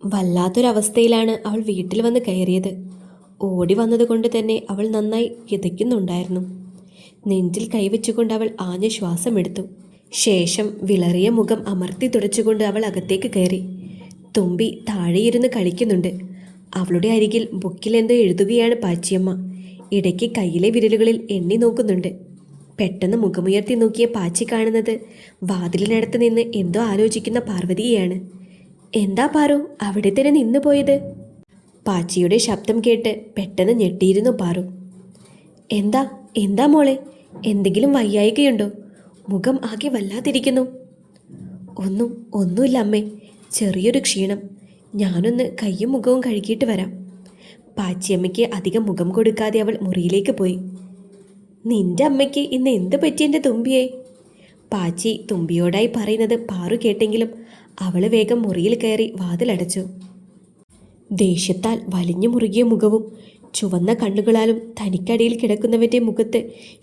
വല്ലാത്തൊരവസ്ഥയിലാണ് അവൾ വീട്ടിൽ വന്ന് കയറിയത്. ഓടി വന്നതുകൊണ്ട് തന്നെ അവൾ നന്നായി കിതയ്ക്കുന്നുണ്ടായിരുന്നു. നെഞ്ചിൽ കൈവച്ചുകൊണ്ട് അവൾ ആഞ്ഞ ശ്വാസമെടുത്തു. ശേഷം വിളറിയ മുഖം അമർത്തി തുടച്ചുകൊണ്ട് അവൾ അകത്തേക്ക് കയറി. തുമ്പി താഴെയിരുന്ന് കളിക്കുന്നുണ്ട്. അവളുടെ അരികിൽ ബുക്കിലെന്തോ എഴുതുകയാണ് പാച്ചിയമ്മ. ഇടയ്ക്ക് കയ്യിലെ വിരലുകളിൽ എണ്ണി നോക്കുന്നുണ്ട്. പെട്ടെന്ന് മുഖമുയർത്തി നോക്കിയ പാച്ചി കാണുന്നത് വാതിലിനടുത്ത് നിന്ന് എന്തോ ആലോചിക്കുന്ന പാർവതിയെയാണ്. എന്താ പാറു അവിടെ തന്നെ നിന്നു പോയത്? പാച്ചിയുടെ ശബ്ദം കേട്ട് പെട്ടെന്ന് ഞെട്ടിയിരുന്നു പാറു. എന്താ എന്താ മോളെ, എന്തെങ്കിലും വയ്യായികയുണ്ടോ? മുഖം ആകെ വല്ലാതിരിക്കുന്നു. ഒന്നുമില്ല അമ്മേ, ചെറിയൊരു ക്ഷീണം. ഞാനൊന്ന് കയ്യും മുഖവും കഴുകിയിട്ട് വരാം. പാച്ചിയമ്മയ്ക്ക് അധികം മുഖം കൊടുക്കാതെ അവൾ മുറിയിലേക്ക് പോയി. നിന്റെ അമ്മയ്ക്ക് ഇന്ന് എന്ത് പറ്റി എൻ്റെ തുമ്പിയെ? പാച്ചി തുമ്പിയോടായി പറയുന്നത് പാറു കേട്ടെങ്കിലും അവൾ വേഗം മുറിയിൽ കയറി വാതിലടച്ചു. ദേഷ്യത്താൽ വലിഞ്ഞു മുറുകിയ മുഖവും ചുവന്ന കണ്ണുകളാലും തനിക്കടിയിൽ കിടക്കുന്നവൻ്റെ മുഖത്ത്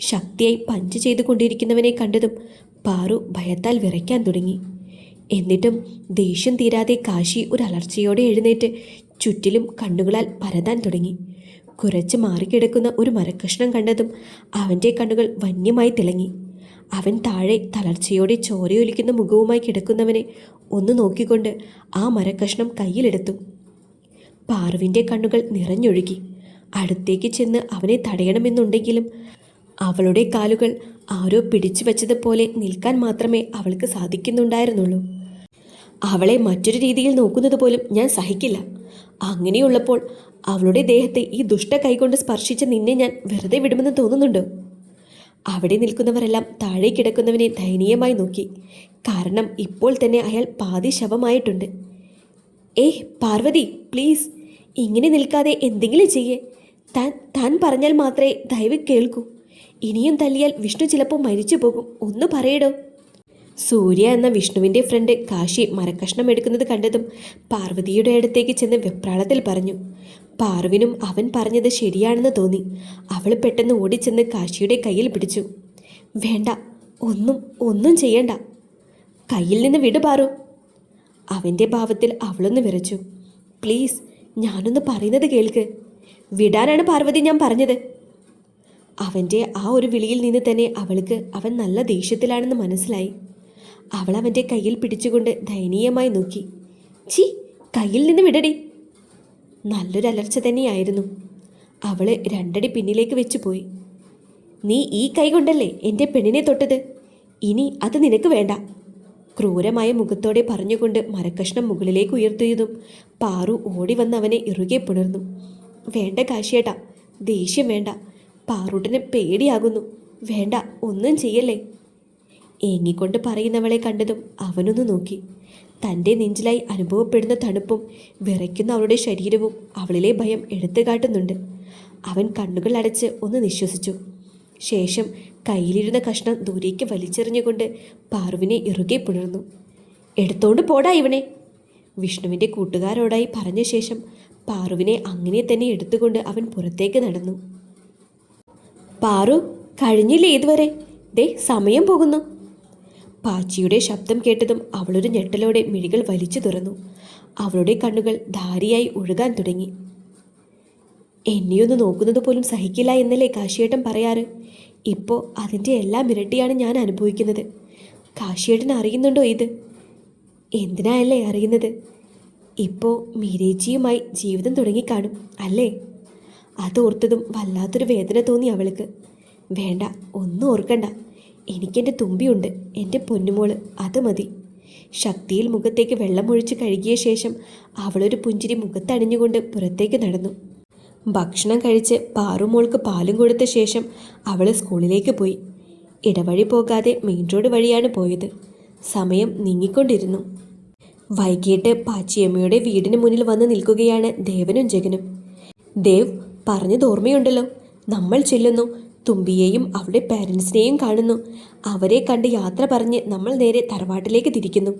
ശക്തിയായി പഞ്ച് ചെയ്തുകൊണ്ടിരിക്കുന്നവനെ കണ്ടതും പാറു ഭയത്താൽ വിറയ്ക്കാൻ തുടങ്ങി. എന്നിട്ടും ദേഷ്യം തീരാതെ കാശി ഒരു അലർച്ചയോടെ എഴുന്നേറ്റ് ചുറ്റിലും കണ്ണുകളാൽ പരതാൻ തുടങ്ങി. കുറച്ച് മാറിക്കിടക്കുന്ന ഒരു മരക്കഷ്ണം കണ്ടതും അവൻ്റെ കണ്ണുകൾ വന്യമായി തിളങ്ങി. അവൻ താഴെ തളർച്ചയോടെ ചോരയൊലിക്കുന്ന മുഖവുമായി കിടക്കുന്നവനെ ഒന്ന് നോക്കിക്കൊണ്ട് ആ മരക്കഷ്ണം കയ്യിലെടുത്തു. പാറുവിൻ്റെ കണ്ണുകൾ നിറഞ്ഞൊഴുകി. അടുത്തേക്ക് ചെന്ന് അവനെ തടയണമെന്നുണ്ടെങ്കിലും അവളുടെ കാലുകൾ ആരോ പിടിച്ചു വച്ചതുപോലെ നിൽക്കാൻ മാത്രമേ അവൾക്ക് സാധിക്കുന്നുണ്ടായിരുന്നുള്ളൂ. അവളെ മറ്റൊരു രീതിയിൽ നോക്കുന്നത് പോലും ഞാൻ സഹിക്കില്ല. അങ്ങനെയുള്ളപ്പോൾ അവളുടെ ദേഹത്തെ ഈ ദുഷ്ട കൈകൊണ്ട് സ്പർശിച്ച നിന്നെ ഞാൻ വെറുതെ വിടുമെന്ന് തോന്നുന്നുണ്ടോ? അവിടെ നിൽക്കുന്നവരെല്ലാം താഴെ കിടക്കുന്നവനെ ദയനീയമായി നോക്കി. കാരണം ഇപ്പോൾ തന്നെ അയാൾ പാതി ശവമായിട്ടുണ്ട്. പാർവതി, പ്ലീസ്, ഇങ്ങനെ നിൽക്കാതെ എന്തെങ്കിലും ചെയ്യേ. താൻ പറഞ്ഞാൽ മാത്രമേ ദയവ് കേൾക്കൂ. ഇനിയും തല്ലിയാൽ വിഷ്ണു ചിലപ്പോൾ മരിച്ചു പോകും. ഒന്ന് പറയടോ. സൂര്യ എന്ന വിഷ്ണുവിൻ്റെ ഫ്രണ്ട് കാശി മരക്കഷ്ണം എടുക്കുന്നത് കണ്ടതും പാർവതിയുടെ അടുത്തേക്ക് ചെന്ന് വെപ്രാളത്തിൽ പറഞ്ഞു. പാർവിനും അവൻ പറഞ്ഞത് ശരിയാണെന്ന് തോന്നി. അവൾ പെട്ടെന്ന് ഓടിച്ചെന്ന് കാശിയുടെ കയ്യിൽ പിടിച്ചു. വേണ്ട, ഒന്നും ചെയ്യണ്ട. കയ്യിൽ നിന്ന് വിടു പാറു. അവൻ്റെ ഭാവത്തിൽ അവളൊന്ന് വിറച്ചു. പ്ലീസ്, ഞാനൊന്ന് പറയുന്നത് കേൾക്ക്. വിടാനാണ് പാർവതി ഞാൻ പറഞ്ഞത്. അവൻ്റെ ആ ഒരു വിളിയിൽ നിന്ന് തന്നെ അവൾക്ക് അവൻ നല്ല ദേഷ്യത്തിലാണെന്ന് മനസ്സിലായി. അവൾ അവൻ്റെ കയ്യിൽ പിടിച്ചുകൊണ്ട് ദയനീയമായി നോക്കി. കയ്യിൽ നിന്ന് വിടടി. നല്ലൊരു അലർച്ച തന്നെയായിരുന്നു. അവൾ രണ്ടടി പിന്നിലേക്ക് വെച്ചു പോയി. നീ ഈ കൈ കൊണ്ടല്ലേ എൻ്റെ പെണ്ണിനെ തൊട്ടത്? ഇനി അത് നിനക്ക് വേണ്ട. ക്രൂരമായ മുഖത്തോടെ പറഞ്ഞുകൊണ്ട് മരക്കഷ്ണം മുകളിലേക്ക് ഉയർത്തിയതും പാറു ഓടി വന്ന് അവനെ ഇറുകെ പുണർന്നു. വേണ്ട കാശിയേട്ടാ, ദേഷ്യം വേണ്ട. പാറൂട്ടന് പേടിയാകുന്നു. വേണ്ട, ഒന്നും ചെയ്യല്ലേ. ഏങ്ങിക്കൊണ്ട് പറയുന്നവളെ കണ്ടതും അവനൊന്ന് നോക്കി. തൻ്റെ നെഞ്ചിലായി അനുഭവപ്പെടുന്ന തണുപ്പും വിറയ്ക്കുന്ന അവളുടെ ശരീരവും അവളിലെ ഭയം എടുത്തു കാട്ടുന്നുണ്ട്. അവൻ കണ്ണുകൾ അടച്ച് ഒന്ന് നിശ്വസിച്ചു. ശേഷം കയ്യിലിരുന്ന കഷ്ണം ദൂരേക്ക് വലിച്ചെറിഞ്ഞുകൊണ്ട് പാറുവിനെ ഇറുകെ പുണർന്നു. എടുത്തോണ്ട് പോടാ ഇവനെ, വിഷ്ണുവിൻ്റെ കൂട്ടുകാരോടായി പറഞ്ഞ ശേഷം പാറുവിനെ അങ്ങനെ തന്നെ എടുത്തുകൊണ്ട് അവൻ പുറത്തേക്ക് നടന്നു. പാറു, കഴിഞ്ഞില്ലേ ഇതുവരെ? സമയം പോകുന്നു. പാച്ചിയുടെ ശബ്ദം കേട്ടതും അവളൊരു ഞെട്ടലോടെ മിഴികൾ വലിച്ചു തുറന്നു. അവളുടെ കണ്ണുകൾ ധാരിയായി ഒഴുകാൻ തുടങ്ങി. എന്നെയൊന്ന് നോക്കുന്നത് പോലും സഹിക്കില്ല എന്നല്ലേ കാശിയേട്ടൻ പറയാറ്? ഇപ്പോൾ അതിൻ്റെ എല്ലാം ഇരട്ടിയാണ് ഞാൻ അനുഭവിക്കുന്നത്. കാശിയേട്ടൻ അറിയുന്നുണ്ടോ ഇത്? എന്തിനായല്ലേ അറിയുന്നത്? ഇപ്പോൾ മീരേച്ചിയുമായി ജീവിതം തുടങ്ങിക്കാണും അല്ലേ? അതോർത്തതും വല്ലാത്തൊരു വേദന തോന്നി അവൾക്ക്. വേണ്ട, ഒന്നും ഓർക്കണ്ട. എനിക്കെൻ്റെ തുമ്പിയുണ്ട്, എൻ്റെ പൊന്നുമോള്, അത് മതി. ശക്തിയിൽ മുഖത്തേക്ക് വെള്ളമൊഴിച്ച് കഴുകിയ ശേഷം അവളൊരു പുഞ്ചിരി മുഖത്തണിഞ്ഞുകൊണ്ട് പുറത്തേക്ക് നടന്നു. ഭക്ഷണം കഴിച്ച് പാറുമോൾക്ക് പാലും കൊടുത്ത ശേഷം അവൾ സ്കൂളിലേക്ക് പോയി. ഇടവഴി പോകാതെ മെയിൻ റോഡ് വഴിയാണ് പോയത്. സമയം നീങ്ങിക്കൊണ്ടിരുന്നു. വൈകിട്ട് പാച്ചിയമ്മയുടെ വീടിന് മുന്നിൽ വന്ന് നിൽക്കുകയാണ് ദേവനും ജഗനും. ദേവ്, പറഞ്ഞത് ഓർമ്മയുണ്ടല്ലോ, നമ്മൾ ചെല്ലുന്നു, തുമ്പിയെയും അവളുടെ പാരൻസിനെയും കാണുന്നു. അവരെ കണ്ട് യാത്ര പറഞ്ഞ് നമ്മൾ നേരെ തറവാട്ടിലേക്ക് തിരിക്കുന്നു.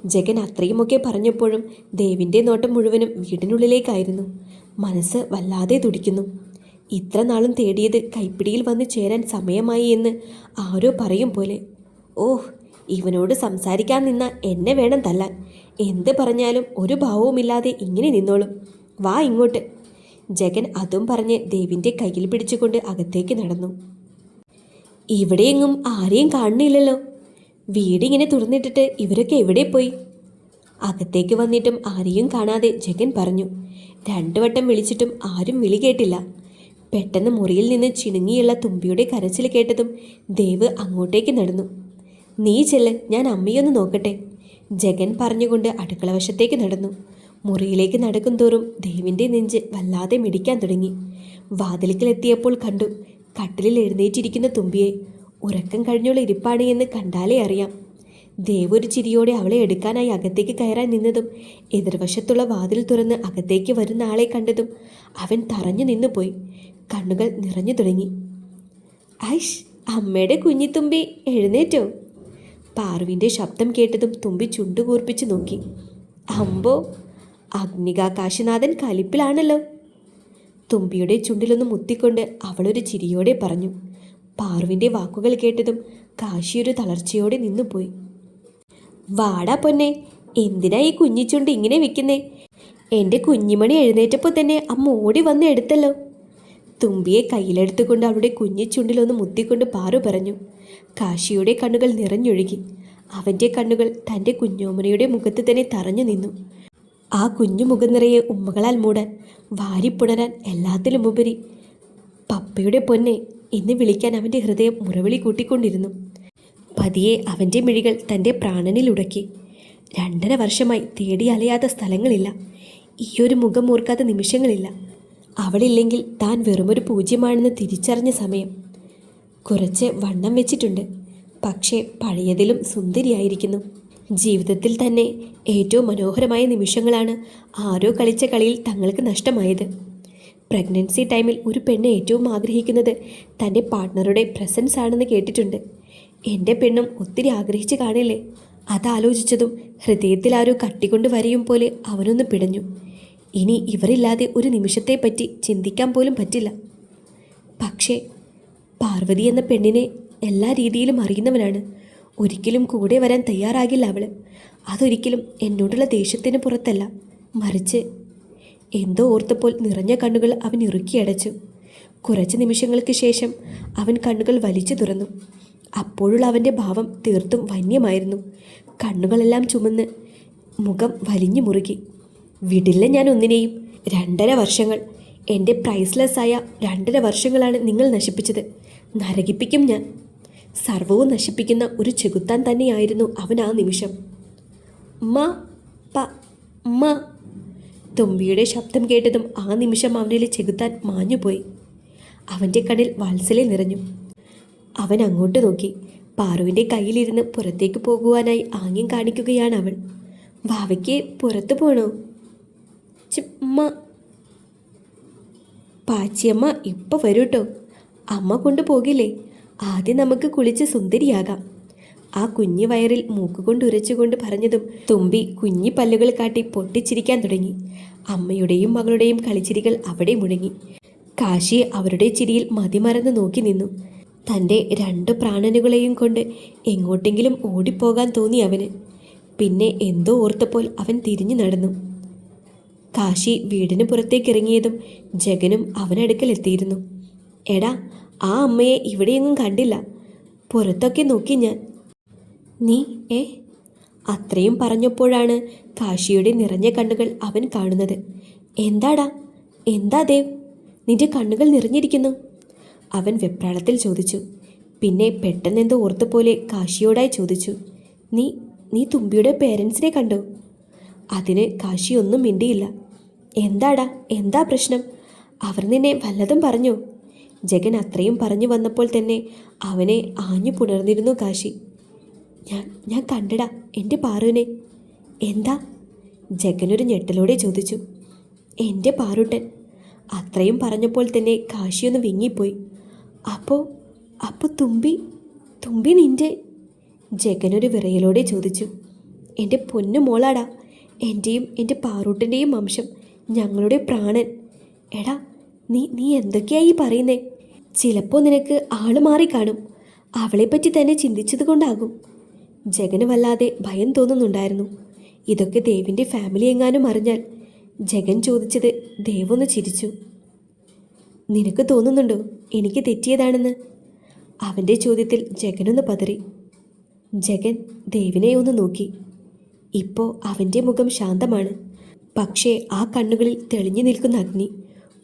ജഗൻ അത്രയുമൊക്കെ പറഞ്ഞപ്പോഴും ദേവിൻ്റെ നോട്ടം മുഴുവനും വീടിനുള്ളിലേക്കായിരുന്നു. മനസ്സ് വല്ലാതെ തുടിക്കുന്നു. ഇത്ര നാളും തേടിയത് കൈപ്പിടിയിൽ വന്ന് ചേരാൻ സമയമായി എന്ന് ആരോ പറയും പോലെ. ഓഹ്, ഇവനോട് സംസാരിക്കാൻ നിന്ന എന്നെ വേണം തല്ലാൻ. എന്ത് പറഞ്ഞാലും ഒരു ഭാവവുമില്ലാതെ ഇങ്ങനെ നിന്നോളും. വാ ഇങ്ങോട്ട്. ജഗൻ അതും പറഞ്ഞ് ദേവിൻ്റെ കയ്യിൽ പിടിച്ചുകൊണ്ട് അകത്തേക്ക് നടന്നു. ഇവിടെയെങ്ങും ആരെയും കാണുന്നില്ലല്ലോ. വീടിങ്ങനെ തുറന്നിട്ടിട്ട് ഇവരൊക്കെ എവിടെ പോയി? അകത്തേക്ക് വന്നിട്ടും ആരെയും കാണാതെ ജഗൻ പറഞ്ഞു. 2 വട്ടം വിളിച്ചിട്ടും ആരും വിളി കേട്ടില്ല. പെട്ടെന്ന് മുറിയിൽ നിന്ന് ചിണുങ്ങിയുള്ള തുമ്പിയുടെ കരച്ചിൽ കേട്ടതും ദേവ് അങ്ങോട്ടേക്ക് നടന്നു. നീ ചെല്ല്, ഞാൻ അമ്മയൊന്ന് നോക്കട്ടെ. ജഗൻ പറഞ്ഞുകൊണ്ട് അടുക്കള വശത്തേക്ക് നടന്നു. മുറിയിലേക്ക് നടക്കും തോറും ദേവിൻ്റെ നെഞ്ച് വല്ലാതെ മിടിക്കാൻ തുടങ്ങി. വാതിൽക്കലെത്തിയപ്പോൾ കണ്ടു കട്ടിലിൽ എഴുന്നേറ്റിരിക്കുന്ന തുമ്പിയെ. ഉറക്കം കഴിഞ്ഞുള്ള ഇരിപ്പാണ് എന്ന് കണ്ടാലേ അറിയാം. ദേവ് ഒരു ചിരിയോടെ അവളെ എടുക്കാനായി അകത്തേക്ക് കയറാൻ നിന്നതും എതിർവശത്തുള്ള വാതിൽ തുറന്ന് അകത്തേക്ക് വരുന്ന ആളെ കണ്ടതും അവൻ തറഞ്ഞു നിന്നുപോയി. കണ്ണുകൾ നിറഞ്ഞു തുടങ്ങി. ഐഷ്, അമ്മയുടെ കുഞ്ഞിത്തുമ്പി എഴുന്നേറ്റോ? പാറുവിൻ്റെ ശബ്ദം കേട്ടതും തുമ്പി ചുണ്ടുകൂർപ്പിച്ച് നോക്കി. അമ്പോ, അഗ്നിക കാശിനാഥൻ കലിപ്പിലാണല്ലോ. തുമ്പിയുടെ ചുണ്ടിലൊന്ന് മുത്തിക്കൊണ്ട് അവളൊരു ചിരിയോടെ പറഞ്ഞു. പാറുവിൻ്റെ വാക്കുകൾ കേട്ടതും കാശിയൊരു തളർച്ചയോടെ നിന്നുപോയി. വാടാ പൊന്നെ, എന്തിനാ ഈ കുഞ്ഞിച്ചുണ്ട് ഇങ്ങനെ വെക്കുന്നേ? എൻ്റെ കുഞ്ഞിമണി എഴുന്നേറ്റപ്പോൾ തന്നെ അമ്മ ഓടി വന്ന് എടുത്തല്ലോ. തുമ്പിയെ കയ്യിലെടുത്തുകൊണ്ട് അവളുടെ കുഞ്ഞിച്ചുണ്ടിലൊന്ന് മുത്തിക്കൊണ്ട് പാറു പറഞ്ഞു. കാശിയുടെ കണ്ണുകൾ നിറഞ്ഞൊഴുകി. അവൻ്റെ കണ്ണുകൾ തൻ്റെ കുഞ്ഞോമനയുടെ മുഖത്ത് തന്നെ തറഞ്ഞു നിന്നു. ആ കുഞ്ഞു മുഖം നിറയെ ഉമ്മകളാൽ മൂടാൻ, വാരിപ്പുണരാൻ, എല്ലാത്തിലുമുപരി പപ്പയുടെ പൊന്നെ എന്ന് വിളിക്കാൻ അവൻ്റെ ഹൃദയം മുറവിളി കൂട്ടിക്കൊണ്ടിരുന്നു. പതിയെ അവൻ്റെ മിഴികൾ തൻ്റെ പ്രാണനിലുടക്കി. 2.5 വർഷമായി തേടി അലയാത്ത സ്ഥലങ്ങളില്ല, ഈയൊരു മുഖം ഓർക്കാത്ത നിമിഷങ്ങളില്ല. അവളില്ലെങ്കിൽ താൻ വെറുമൊരു പൂജ്യമാണെന്ന് തിരിച്ചറിഞ്ഞ സമയം. കുറച്ച് വണ്ണം വെച്ചിട്ടുണ്ട്, പക്ഷേ പഴയതിലും സുന്ദരിയായിരിക്കുന്നു. ജീവിതത്തിൽ തന്നെ ഏറ്റവും മനോഹരമായ നിമിഷങ്ങളാണ് ആരോ കളിച്ച കളിയിൽ തങ്ങൾക്ക് നഷ്ടമായത്. പ്രഗ്നൻസി ടൈമിൽ ഒരു പെണ്ണ് ഏറ്റവും ആഗ്രഹിക്കുന്നത് തൻ്റെ പാർട്ട്ണറുടെ പ്രസൻസ് ആണെന്ന് കേട്ടിട്ടുണ്ട്. എൻ്റെ പെണ്ണും ഒത്തിരി ആഗ്രഹിച്ച് കാണില്ലേ? അതാലോചിച്ചതും ഹൃദയത്തിൽ ആരോ കട്ടിക്കൊണ്ട് വരയും പോലെ അവനൊന്ന് പിടഞ്ഞു. ഇനി ഇവരില്ലാതെ ഒരു നിമിഷത്തെപ്പറ്റി ചിന്തിക്കാൻ പോലും പറ്റില്ല. പക്ഷേ പാർവതി എന്ന പെണ്ണിനെ എല്ലാ രീതിയിലും അറിയുന്നവനാണ്. ഒരിക്കലും കൂടെ വരാൻ തയ്യാറാകില്ല അവൾ. അതൊരിക്കലും എന്നോടുള്ള ദേഷ്യത്തിന് പുറത്തല്ല, മറിച്ച് എന്തോ ഓർത്തപ്പോൾ നിറഞ്ഞ കണ്ണുകൾ അവൻ ഇറുക്കിയടച്ചു. കുറച്ച് നിമിഷങ്ങൾക്ക് ശേഷം അവൻ കണ്ണുകൾ വലിച്ചു തുറന്നു. അപ്പോഴുള്ള അവൻ്റെ ഭാവം തീർത്തും വന്യമായിരുന്നു. കണ്ണുകളെല്ലാം ചുമന്ന് മുഖം വലിഞ്ഞു മുറുകി. വിടില്ല ഞാൻ ഒന്നിനെയും. 2.5 വർഷങ്ങൾ, എൻ്റെ പ്രൈസ്ലെസ്സായ 2.5 വർഷങ്ങളാണ് നിങ്ങൾ നശിപ്പിച്ചത്. നരകിപ്പിക്കും ഞാൻ. സർവവും നശിപ്പിക്കുന്ന ഒരു ചെകുത്താൻ തന്നെയായിരുന്നു അവൻ ആ നിമിഷം. മ തുമ്പിയുടെ ശബ്ദം കേട്ടതും ആ നിമിഷം അവനിലെ ചെകുത്താൻ മാഞ്ഞുപോയി. അവൻ്റെ കണ്ണിൽ വാത്സല്യം നിറഞ്ഞു. അവൻ അങ്ങോട്ട് നോക്കി. പാറുവിൻ്റെ കയ്യിലിരുന്ന് പുറത്തേക്ക് പോകുവാനായി ആംഗ്യം കാണിക്കുകയാണ് അവൾ. വാവയ്ക്ക് പുറത്തു പോണോ? ചുമ്മാ. പാച്ചിയമ്മ ഇപ്പം വരൂട്ടോ. അമ്മ കൊണ്ടുപോകില്ലേ? ആദ്യം നമുക്ക് കുളിച്ച് സുന്ദരിയാകാം. ആ കുഞ്ഞു വയറിൽ മൂക്കുകൊണ്ട് ഉരച്ചുകൊണ്ട് പറഞ്ഞതും തുമ്പി കുഞ്ഞി പല്ലുകൾ കാട്ടി പൊട്ടിച്ചിരിക്കാൻ തുടങ്ങി. അമ്മയുടെയും മകളുടെയും കളിച്ചിരികൾ അവിടെ മുഴങ്ങി. കാശി അവരുടെ ചിരിയിൽ മതിമറന്ന് നോക്കി നിന്നു. തൻ്റെ 2 പ്രാണനുകളെയും കൊണ്ട് എങ്ങോട്ടെങ്കിലും ഓടിപ്പോകാൻ തോന്നി അവന്. പിന്നെ എന്തോ ഓർത്തപ്പോൾ അവൻ തിരിഞ്ഞു നടന്നു. കാശി വീടിന് പുറത്തേക്കിറങ്ങിയതും ജഗനും അവനടുക്കൽ എത്തിയിരുന്നു. എടാ, ആ അമ്മയെ ഇവിടെയെങ്ങും കണ്ടില്ല. പുറത്തൊക്കെ നോക്കി ഞാൻ. നീ അത്രയും പറഞ്ഞപ്പോഴാണ് കാശിയുടെ നിറഞ്ഞ കണ്ണുകൾ അവൻ കാണുന്നത്. എന്താടാ, എന്താ ദേവ്, നിന്റെ കണ്ണുകൾ നിറഞ്ഞിരിക്കുന്നു? അവൻ വെപ്രാളത്തിൽ ചോദിച്ചു. പിന്നെ പെട്ടെന്നെന്തോ ഓർത്തപോലെ കാശിയോടായി ചോദിച്ചു. നീ തുമ്പിയുടെ പേരൻസിനെ കണ്ടോ? അതിന് കാശി ഒന്നും മിണ്ടിയില്ല. എന്താടാ, എന്താ പ്രശ്നം? അവർ നിന്നെ വല്ലതും പറഞ്ഞോ? ജഗൻ അത്രയും പറഞ്ഞു വന്നപ്പോൾ തന്നെ അവനെ ആഞ്ഞു പുണർന്നിരുന്നു കാശി. ഞാൻ കണ്ടടാ എൻ്റെ പാറുവിനെ. എന്താ? ജഗനൊരു ഞെട്ടലോടെ ചോദിച്ചു. എൻ്റെ പാറുട്ടൻ. അത്രയും പറഞ്ഞപ്പോൾ തന്നെ കാശിയൊന്ന് വിങ്ങിപ്പോയി. അപ്പോൾ തുമ്പി നിൻ്റെ? ജഗനൊരു വിറയലോടെ ചോദിച്ചു. എൻ്റെ പൊന്നു മോളാടാ, എൻ്റെയും എൻ്റെ പാറൂട്ടൻ്റെയും വംശം, ഞങ്ങളുടെ പ്രാണൻ. എടാ, നീ എന്തൊക്കെയായി പറയുന്നേ? ചിലപ്പോൾ നിനക്ക് ആള് മാറി കാണും. അവളെപ്പറ്റി തന്നെ ചിന്തിച്ചത് കൊണ്ടാകും. ജഗന് വല്ലാതെ ഭയം തോന്നുന്നുണ്ടായിരുന്നു. ഇതൊക്കെ ദേവിൻ്റെ ഫാമിലി എങ്ങാനും അറിഞ്ഞാൽ. ജഗൻ ചോദിച്ചത് ദേവൊന്ന് ചിരിച്ചു. നിനക്ക് തോന്നുന്നുണ്ടോ എനിക്ക് തെറ്റിയതാണെന്ന്? അവൻ്റെ ചോദ്യത്തിൽ ജഗനൊന്ന് പതറി. ജഗൻ ദേവിനെ ഒന്ന് നോക്കി. ഇപ്പോൾ അവൻ്റെ മുഖം ശാന്തമാണ്. പക്ഷേ ആ കണ്ണുകളിൽ തെളിഞ്ഞു നിൽക്കുന്ന അഗ്നി.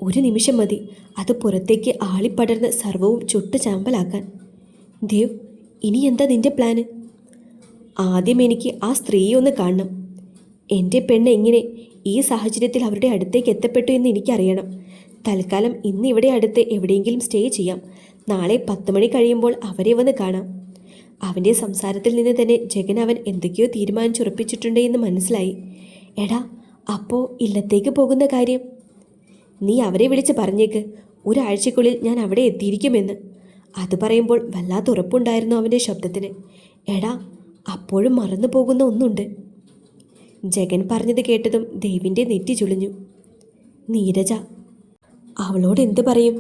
ഒരു നിമിഷം മതി അത് പുറത്തേക്ക് ആളിപ്പടർന്ന് സർവവും ചുട്ടു ചാമ്പലാക്കാൻ. ദേവ്, ഇനി എന്താ നിന്റെ പ്ലാന്? ആദ്യം എനിക്ക് ആ സ്ത്രീയെ ഒന്ന് കാണണം. എൻ്റെ പെണ്ണ് എങ്ങനെ ഈ സാഹചര്യത്തിൽ അവരുടെ അടുത്തേക്ക് എത്തപ്പെട്ടു എന്ന് എനിക്കറിയണം. തൽക്കാലം ഇന്ന് ഇവിടെ അടുത്ത് എവിടെയെങ്കിലും സ്റ്റേ ചെയ്യാം. നാളെ 10 മണി കഴിയുമ്പോൾ അവരെ വന്ന് കാണാം. അവൻ്റെ സംസാരത്തിൽ നിന്ന് തന്നെ ജഗൻ അവൻ എന്തൊക്കെയോ തീരുമാനിച്ചുറപ്പിച്ചിട്ടുണ്ട് എന്ന് മനസ്സിലായി. എടാ, അപ്പോൾ ഇല്ലത്തേക്ക് പോകുന്ന കാര്യം? നീ അവരെ വിളിച്ച് പറഞ്ഞേക്ക് ഒരാഴ്ചക്കുള്ളിൽ ഞാൻ അവിടെ എത്തിയിരിക്കുമെന്ന്. അത് പറയുമ്പോൾ വല്ലാത്ത ഉറപ്പുണ്ടായിരുന്നു അവൻ്റെ ശബ്ദത്തിന്. എടാ, അപ്പോഴും മറന്നു പോകുന്ന ഒന്നുണ്ട്. ജഗൻ പറഞ്ഞത് കേട്ടതും ദേവിൻ്റെ നെറ്റി ചുളിഞ്ഞു. നീരജ. അവളോട് എന്ത് പറയും?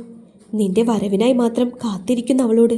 നിന്റെ വരവിനായി മാത്രം കാത്തിരിക്കുന്ന അവളോട്.